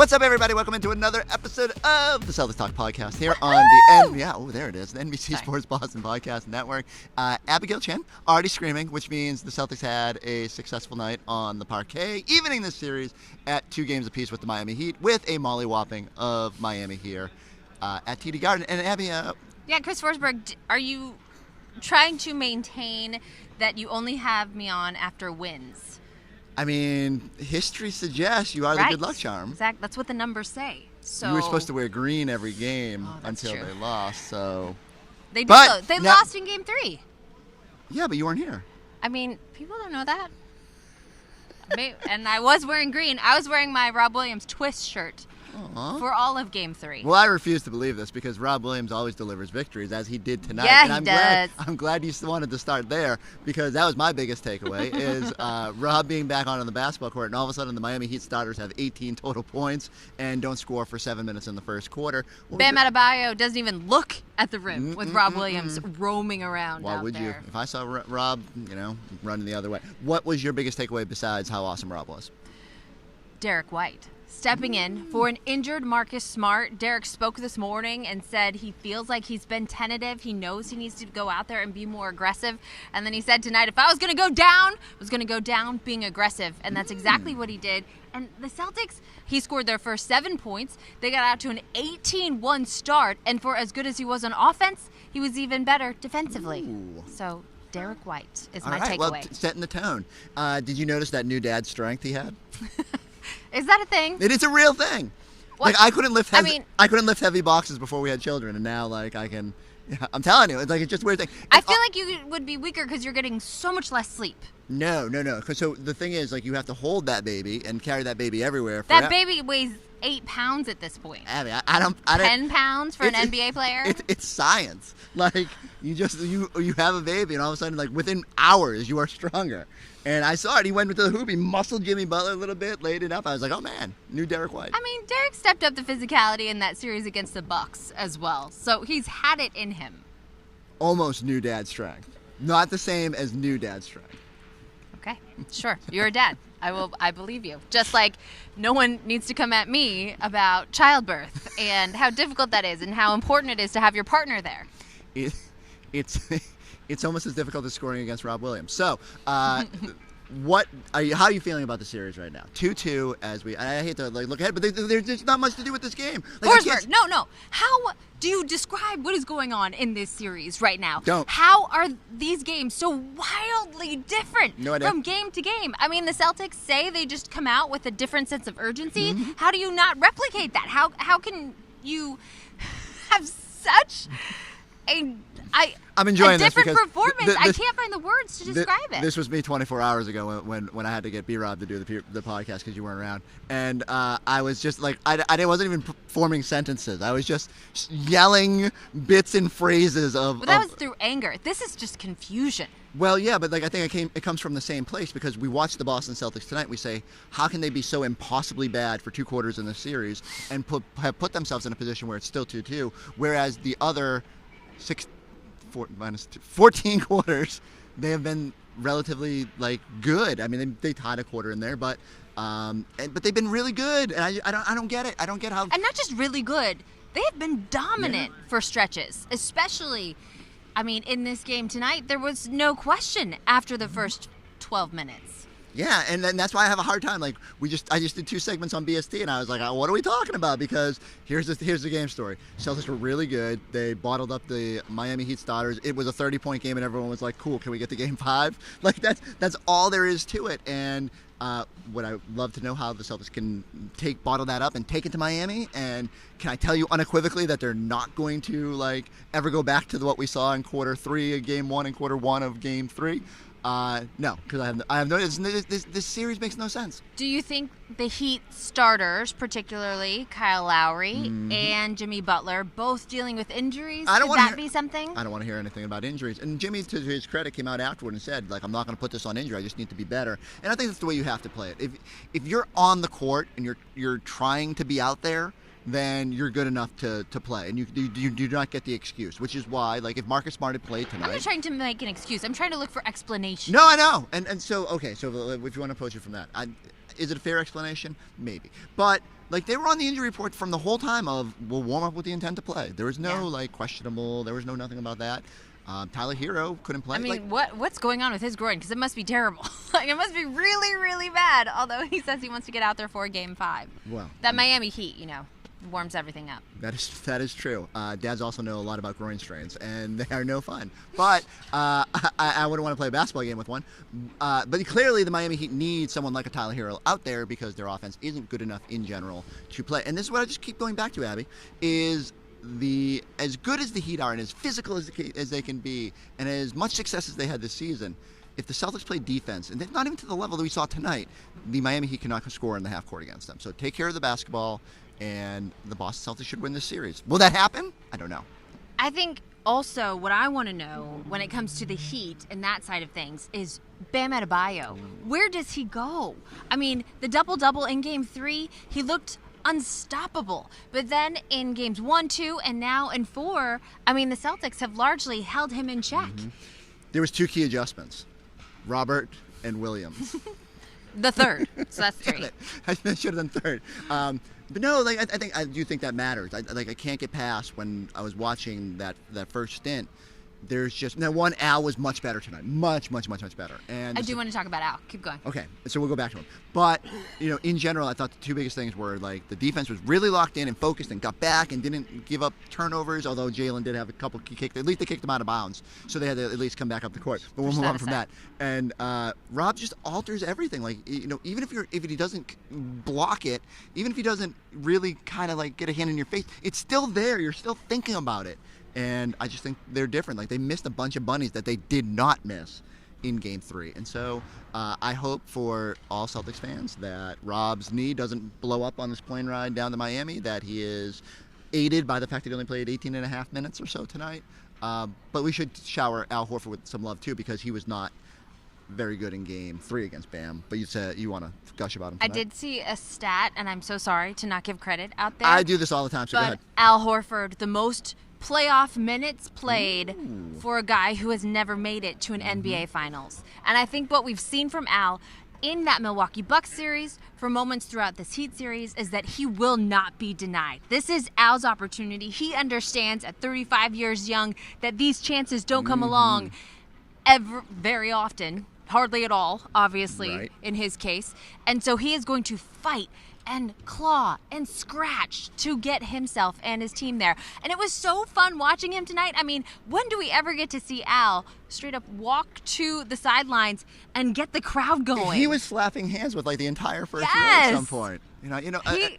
What's up, everybody? Welcome into another episode of the Celtics Talk podcast here on the NBC Sports Boston podcast network. Abby Chin already screaming, which means the Celtics had a successful night on the parquet, evening this series at 2 games apiece with the Miami Heat, with a mollywhopping of Miami here at TD Garden. And Abby, Chris Forsberg, are you trying to maintain that you only have me on after wins? I mean, history suggests you are the good luck charm. Exactly. That's what the numbers say. So you were supposed to wear green every game until true. they lost. So they did. Though. They lost in Game 3. Yeah, but you weren't here. I mean, people don't know that. And I was wearing green. I was wearing my Rob Williams twist shirt for all of Game 3. Well, I refuse to believe this because Rob Williams always delivers victories, as he did tonight. Yeah, and I'm glad you wanted to start there, because that was my biggest takeaway, is Rob being back on the basketball court, and all of a sudden the Miami Heat starters have 18 total points and don't score for 7 minutes in the first quarter. Bam Adebayo doesn't even look at the rim with Rob Williams roaming around Why out would there. you? If I saw Rob, running the other way. What was your biggest takeaway besides how awesome Rob was? Derrick White stepping in for an injured Marcus Smart. Derrick spoke this morning and said he feels like he's been tentative. He knows he needs to go out there and be more aggressive. And then he said tonight, if I was going to go down, I was going to go down being aggressive. And that's exactly what he did. And the Celtics, he scored their first 7 points. They got out to an 18-1 start. And for as good as he was on offense, he was even better defensively. Ooh. So Derrick White is my All right, takeaway. well, setting the tone. Did you notice that new dad strength he had? Is that a thing? It is a real thing. What? Like I couldn't lift heavy boxes before we had children, and now I can. Yeah, I'm telling you, it's just a weird thing. I feel like you would be weaker because you're getting so much less sleep. No. So the thing is, you have to hold that baby and carry that baby everywhere. That baby weighs 8 pounds at this point. Abby, I don't. 10 pounds for an NBA player? It's science. You have a baby, and all of a sudden, within hours, you are stronger. And I saw it. He went into the hoop. He muscled Jimmy Butler a little bit, laid it up. I was like, oh, man, new Derrick White. I mean, Derrick stepped up the physicality in that series against the Bucks as well. So he's had it in him. Almost new dad strength. Not the same as new dad strength. Okay, sure. You're a dad. I believe you. Just like no one needs to come at me about childbirth and how difficult that is and how important it is to have your partner there. It's almost as difficult as scoring against Rob Williams. So, how are you feeling about the series right now? 2-2 I hate to look ahead, but there's not much to do with this game. Forsberg, no. How do you describe what is going on in this series right now? Don't. How are these games so wildly different from game to game? I mean, the Celtics say they just come out with a different sense of urgency. Mm-hmm. How do you not replicate that? How can you have such I'm enjoying this because performance. I can't find the words to describe it. This was me 24 hours ago when I had to get B-Rob to do the podcast because you weren't around, and I was just I wasn't even forming sentences. I was just yelling bits and phrases of. Well, that was through anger. This is just confusion. Well, yeah, but I think it comes from the same place because we watched the Boston Celtics tonight. We say, how can they be so impossibly bad for 2 quarters in the series and have put themselves in a position where it's still 2-2, whereas the other 14 quarters, they have been relatively good. I mean, they tied a quarter in there, but they've been really good, and I don't get it. I don't get how. And not just really good, they have been dominant for stretches, especially. I mean, in this game tonight, there was no question after the first 12 minutes. Yeah, and that's why I have a hard time. I just did 2 segments on BST, and I was like, what are we talking about? Because here's the game story. Celtics were really good. They bottled up the Miami Heat starters. It was a 30-point game, and everyone was like, cool, can we get to game 5? That's all there is to it. And would I love to know how the Celtics can bottle that up and take it to Miami? And can I tell you unequivocally that they're not going to ever go back to what we saw in quarter 3 of game 1 and quarter 1 of game 3? No, because I have no. This series makes no sense. Do you think the Heat starters, particularly Kyle Lowry and Jimmy Butler, both dealing with injuries? Could that be something? I don't want to hear anything about injuries. And Jimmy, to his credit, came out afterward and said, I'm not going to put this on injury. I just need to be better. And I think that's the way you have to play it. If you're on the court and you're trying to be out there, then you're good enough to play. And you do not get the excuse, which is why, if Marcus Smart had played tonight. I'm not trying to make an excuse. I'm trying to look for explanation. No, I know. And so, okay, so if you want to approach it from that, Is it a fair explanation? Maybe. But like they were on the injury report from the whole time of we'll warm up with the intent to play. There was no like questionable. There was no nothing about that. Tyler Hero couldn't play. I mean, what's going on with his groin? Because it must be terrible. Like, it must be really, really bad. Although he says he wants to get out there for Game 5. Well, that Miami Heat, warms everything up. That is true. Dads also know a lot about groin strains, and they are no fun. But I wouldn't want to play a basketball game with one. But clearly, the Miami Heat need someone like a Tyler Hero out there because their offense isn't good enough in general to play. And this is what I just keep going back to, Abby, is as good as the Heat are and as physical as they can be and as much success as they had this season, if the Celtics play defense, and not even to the level that we saw tonight, the Miami Heat cannot score in the half court against them. So take care of the basketball, and the Boston Celtics should win this series. Will that happen? I don't know. I think also what I want to know when it comes to the Heat and that side of things is Bam Adebayo. Where does he go? I mean, the double-double in Game 3, he looked unstoppable. But then in Games 1, 2, and now in 4, I mean, the Celtics have largely held him in check. Mm-hmm. There was 2 key adjustments, Robert and Williams. The third, so that's 3. I should have done third. But no, like I do think that matters. I can't get past when I was watching that first stint. There's just one. Al was much better tonight, much better. And I do want to talk about Al. Keep going. Okay, so we'll go back to him. But in general, I thought the 2 biggest things were like the defense was really locked in and focused and got back and didn't give up turnovers. Although Jalen did have a couple kicked, at least they kicked him out of bounds, so they had to at least come back up the court. But we'll move on from that. And Rob just alters everything. Like even if he doesn't block it, even if he doesn't really kind of like get a hand in your face, it's still there. You're still thinking about it. And I just think they're different. Like, they missed a bunch of bunnies that they did not miss in Game 3. And so I hope for all Celtics fans that Rob's knee doesn't blow up on this plane ride down to Miami, that he is aided by the fact that he only played 18 and a half minutes or so tonight. But we should shower Al Horford with some love, too, because he was not very good in Game 3 against Bam. But you said you want to gush about him tonight. I did see a stat, and I'm so sorry to not give credit out there. I do this all the time, so go ahead. Al Horford, the most playoff minutes played for a guy who has never made it to an NBA Finals. And I think what we've seen from Al in that Milwaukee Bucks series, for moments throughout this Heat series, is that he will not be denied. This is Al's opportunity. He understands at 35 years young that these chances don't come along very often, hardly at all, obviously, in his case. And so he is going to fight and claw and scratch to get himself and his team there. And it was so fun watching him tonight. I mean, when do we ever get to see Al straight up walk to the sidelines and get the crowd going? He was slapping hands with like the entire first row at some point.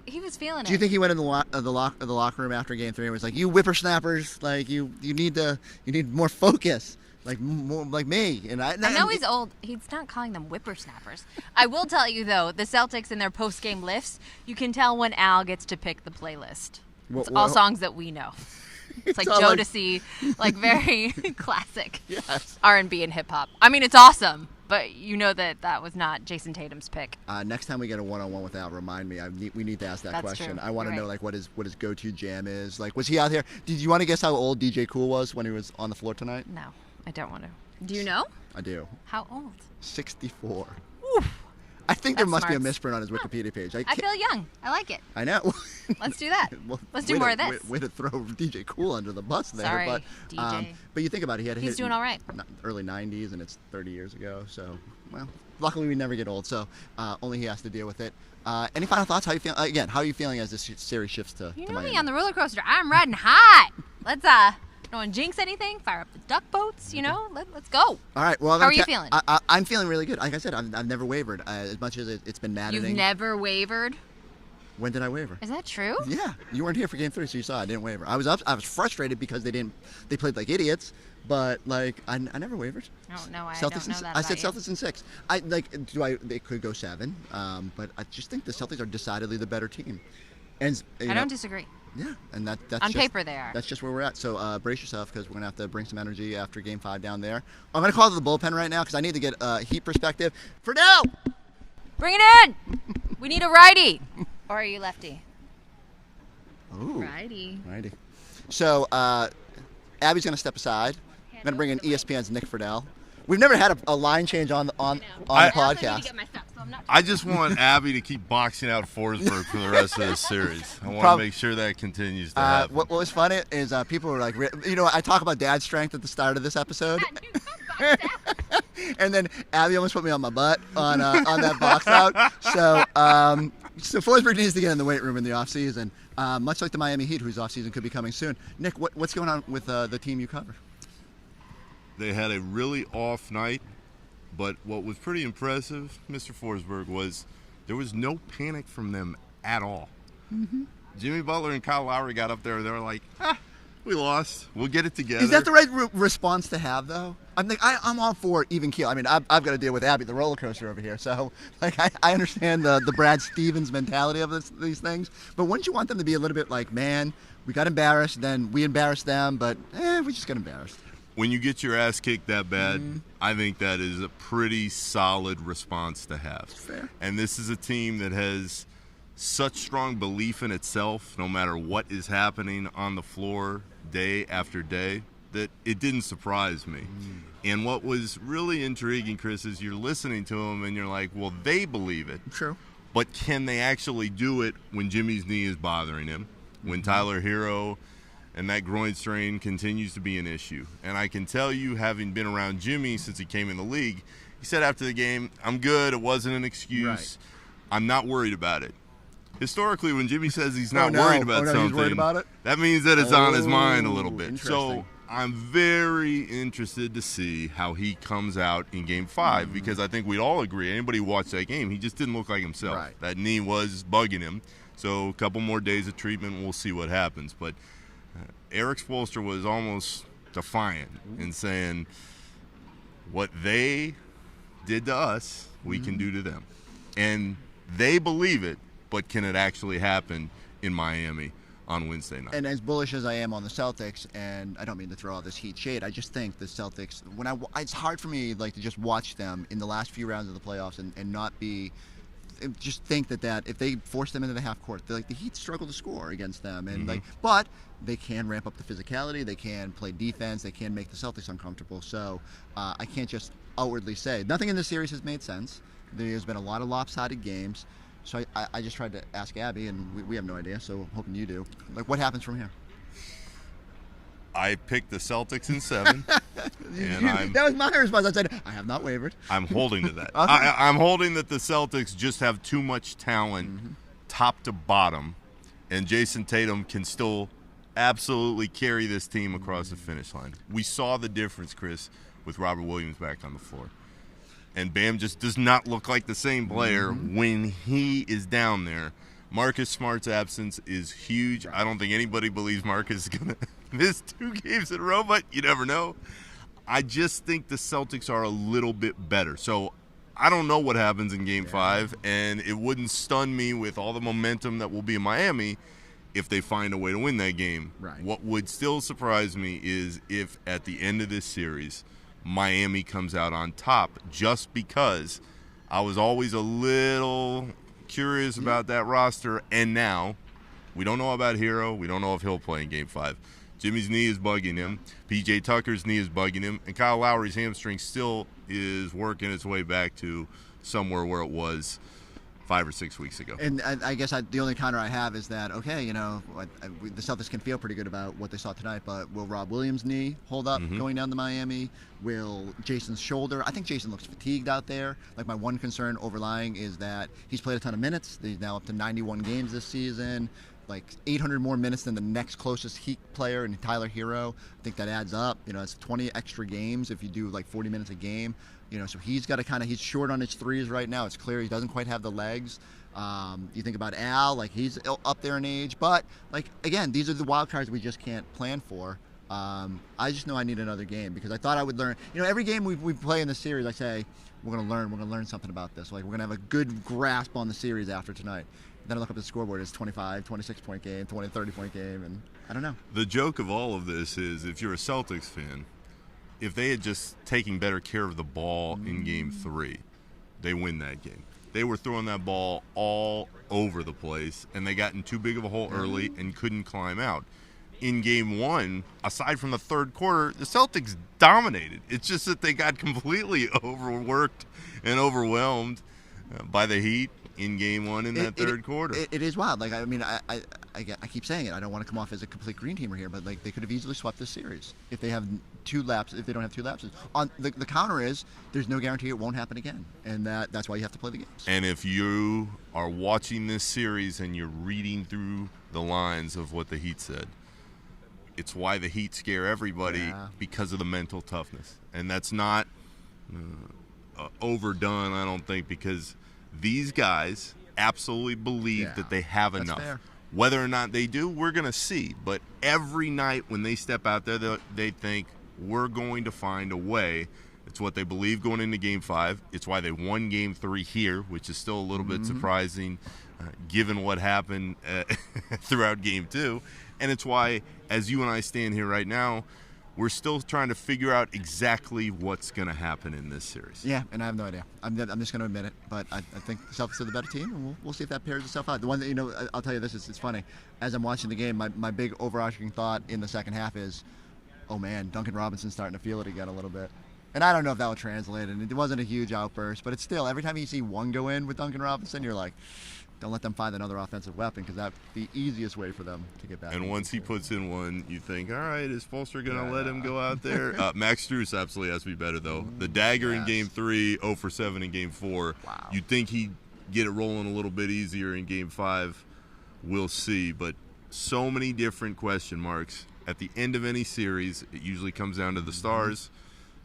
He was feeling it. Do you think he went in the locker room after Game 3 and was like, "You whippersnappers, like you need more focus." Like more like me, and I know he's old. He's not calling them whippersnappers. I will tell you though, the Celtics in their post-game lifts, you can tell when Al gets to pick the playlist. It's all songs that we know. It's like Jodeci, like very classic R&B and hip hop. I mean, it's awesome, but you know that was not Jason Tatum's pick. Next time we get a one-on-one with Al, remind me. We need to ask that question. True. I want to know like what his go-to jam is. Like, was he out here? Did you want to guess how old DJ Kool was when he was on the floor tonight? No. I don't want to. Do you know? I do. How old? 64. Oof. I think there must be a misprint on his Wikipedia page. I feel young. I like it. I know. Let's do that. Let's do more of this. Way to throw DJ Kool under the bus there. Sorry, but, DJ. But you think about it. He's doing all right. Early 90s, and it's 30 years ago. So, well, luckily we never get old. So only he has to deal with it. Any final thoughts? How you feel? Again, how are you feeling as this series shifts to Miami? Me on the roller coaster. I'm riding high. Let's don't want to jinx anything. Fire up the duck boats. Let's go. All right. Well, how are you feeling? I'm feeling really good. Like I said, I've never wavered. As much as it's been maddening. You've never wavered? When did I waver? Is that true? Yeah. You weren't here for Game 3, so you saw I didn't waver. I was frustrated because they played like idiots, but like I never wavered. Oh no, I Celtics don't know that. I said Celtics in 6. They could go 7, but I just think the Celtics are decidedly the better team. And I don't disagree. Yeah, and that's on paper they are. That's just where we're at. So brace yourself because we're gonna have to bring some energy after Game 5 down there. I'm gonna call to the bullpen right now because I need to get Heat perspective. Friedell, bring it in. We need a righty. Or are you lefty? Ooh, righty. So Abby's gonna step aside. I'm gonna bring in ESPN's Nick Friedell. We've never had a line change on the podcast. I also need to get my stuff, so I'm I just want Abby to keep boxing out Forsberg for the rest of this series. I want to make sure that continues to happen. What was funny is people were like, I talk about dad strength at the start of this episode. And then Abby almost put me on my butt on that box out. So Forsberg needs to get in the weight room in the offseason, much like the Miami Heat, whose offseason could be coming soon. Nick, what's going on with the team you cover? They had a really off night, but what was pretty impressive, Mr. Forsberg, was there was no panic from them at all. Mm-hmm. Jimmy Butler and Kyle Lowry got up there, and they were like, we lost. We'll get it together. Is that the right response to have, though? I'm all for even keel. I mean, I've got to deal with Abby, the roller coaster over here. So, I understand the Brad Stevens mentality of these things. But wouldn't you want them to be a little bit like, man, we got embarrassed, then we embarrassed them, but we just got embarrassed. When you get your ass kicked that bad, I think that is a pretty solid response to have. Fair. And this is a team that has such strong belief in itself, no matter what is happening on the floor day after day, that it didn't surprise me. And what was really intriguing, Chris, is you're listening to them and you're like, well, they believe it. True. But can they actually do it when Jimmy's knee is bothering him, when Tyler Hero and that groin strain continues to be an issue? And I can tell you, having been around Jimmy since he came in the league, he said after the game, I'm good, it wasn't an excuse. Right. I'm not worried about it. Historically, when Jimmy says he's not worried about something, he's worried about it? That means that it's on his mind a little bit. Interesting. So I'm very interested to see how he comes out in Game 5 because I think we'd all agree, anybody who watched that game, he just didn't look like himself. Right. That knee was bugging him. So a couple more days of treatment, we'll see what happens. But Eric Spoelstra was almost defiant in saying, what they did to us, we can do to them. And they believe it, but can it actually happen in Miami on Wednesday night? And as bullish as I am on the Celtics, and I don't mean to throw all this Heat shade, I just think the Celtics, it's hard for me to just watch them in the last few rounds of the playoffs and not be just think that if they force them into the half court, the Heat struggle to score against them, and but they can ramp up the physicality, they can play defense, they can make the Celtics uncomfortable. So I can't just outwardly say nothing in this series has made sense. There's been a lot of lopsided games. So I just tried to ask Abby, and we have no idea, so I'm hoping you do. What happens from here? I picked the Celtics in 7. That was my response. I said, I have not wavered. I'm holding to that. Okay. I'm holding that the Celtics just have too much talent top to bottom, and Jason Tatum can still absolutely carry this team across the finish line. We saw the difference, Chris, with Robert Williams back on the floor. And Bam just does not look like the same player when he is down there. Marcus Smart's absence is huge. I don't think anybody believes Marcus is going to miss 2 games in a row, but you never know. I just think the Celtics are a little bit better. So I don't know what happens in Game 5, and it wouldn't stun me with all the momentum that will be in Miami if they find a way to win that game. Right. What would still surprise me is if at the end of this series Miami comes out on top, just because I was always a little curious about that roster, and now we don't know about Hero. We don't know if he'll play in Game 5. Jimmy's knee is bugging him. P.J. Tucker's knee is bugging him. And Kyle Lowry's hamstring still is working its way back to somewhere where it was 5 or 6 weeks ago. And I guess the only counter I have is that, okay, the Celtics can feel pretty good about what they saw tonight, but will Rob Williams' knee hold up going down to Miami? Will Jason's shoulder? I think Jason looks fatigued out there. My one concern overlying is that he's played a ton of minutes. He's now up to 91 games this season. 800 more minutes than the next closest Heat player in Tyler Hero. I think that adds up. It's 20 extra games if you do 40 minutes a game. So he's got to he's short on his threes right now. It's clear he doesn't quite have the legs. You think about Al, he's up there in age. But, again, these are the wild cards we just can't plan for. I just know I need another game because I thought I would learn. Every game we play in the series, I say, we're going to learn something about this. We're going to have a good grasp on the series after tonight. Then I look up at the scoreboard, it's 25, 26-point game, 20, 30-point game, and I don't know. The joke of all of this is if you're a Celtics fan, if they had just taken better care of the ball in Game 3, they win that game. They were throwing that ball all over the place, and they got in too big of a hole early and couldn't climb out. In Game 1, aside from the third quarter, the Celtics dominated. It's just that they got completely overworked and overwhelmed. by the Heat in Game 1 in that third quarter. It is wild. Like, I mean, I keep saying it. I don't want to come off as a complete green teamer here, but like they could have easily swept this series if they have two lapses. If they don't have two lapses, on the counter is there's no guarantee it won't happen again, and that's why you have to play the games. And if you are watching this series and you're reading through the lines of what the Heat said, it's why the Heat scare everybody because of the mental toughness, and that's not overdone, I don't think, because these guys absolutely believe that they have enough. Fair. Whether or not they do, we're going to see. But every night when they step out there, they think, we're going to find a way. It's what they believe going into Game 5. It's why they won Game 3 here, which is still a little bit surprising given what happened throughout Game 2. And it's why, as you and I stand here right now, we're still trying to figure out exactly what's going to happen in this series. Yeah, and I have no idea. I'm just going to admit it, but I think the Celtics are the better team, and we'll see if that pairs itself out. The one that, I'll tell you this, it's funny. As I'm watching the game, my big overarching thought in the second half is, oh man, Duncan Robinson's starting to feel it again a little bit. And I don't know if that will translate, and it wasn't a huge outburst, but it's still, every time you see one go in with Duncan Robinson, you're like, don't let them find another offensive weapon, because that's the easiest way for them to get back. And once he puts in one, you think, all right, is Forsberg going to let him go out there? Max Strus absolutely has to be better, though. The dagger in Game 3, 0 for 7 in Game 4. Wow. You'd think he'd get it rolling a little bit easier in Game 5. We'll see. But so many different question marks. At the end of any series, it usually comes down to the stars.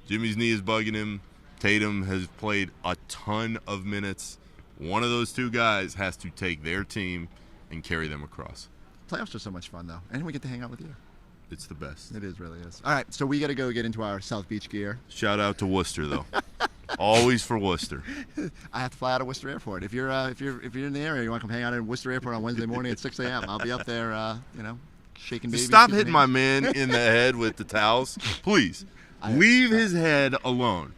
Jimmy's knee is bugging him. Tatum has played a ton of minutes. One of those two guys has to take their team and carry them across. Playoffs are so much fun, though, and we get to hang out with you. It's the best. It really is. All right, so we got to go get into our South Beach gear. Shout out to Worcester, though. Always for Worcester. I have to fly out of Worcester Airport. If you're in the area, you want to come hang out in Worcester Airport on Wednesday morning at 6 a.m. I'll be up there, shaking babies. Stop hitting my man in the head with the towels, please. Leave his head alone.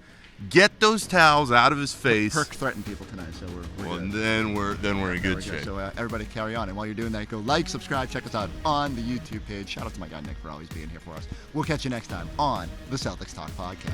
Get those towels out of his face. Perk threatened people tonight, so we're good. Then we're in good shape. So everybody carry on, and while you're doing that, go like, subscribe, check us out on the YouTube page. Shout out to my guy Nick for always being here for us. We'll catch you next time on the Celtics Talk Podcast.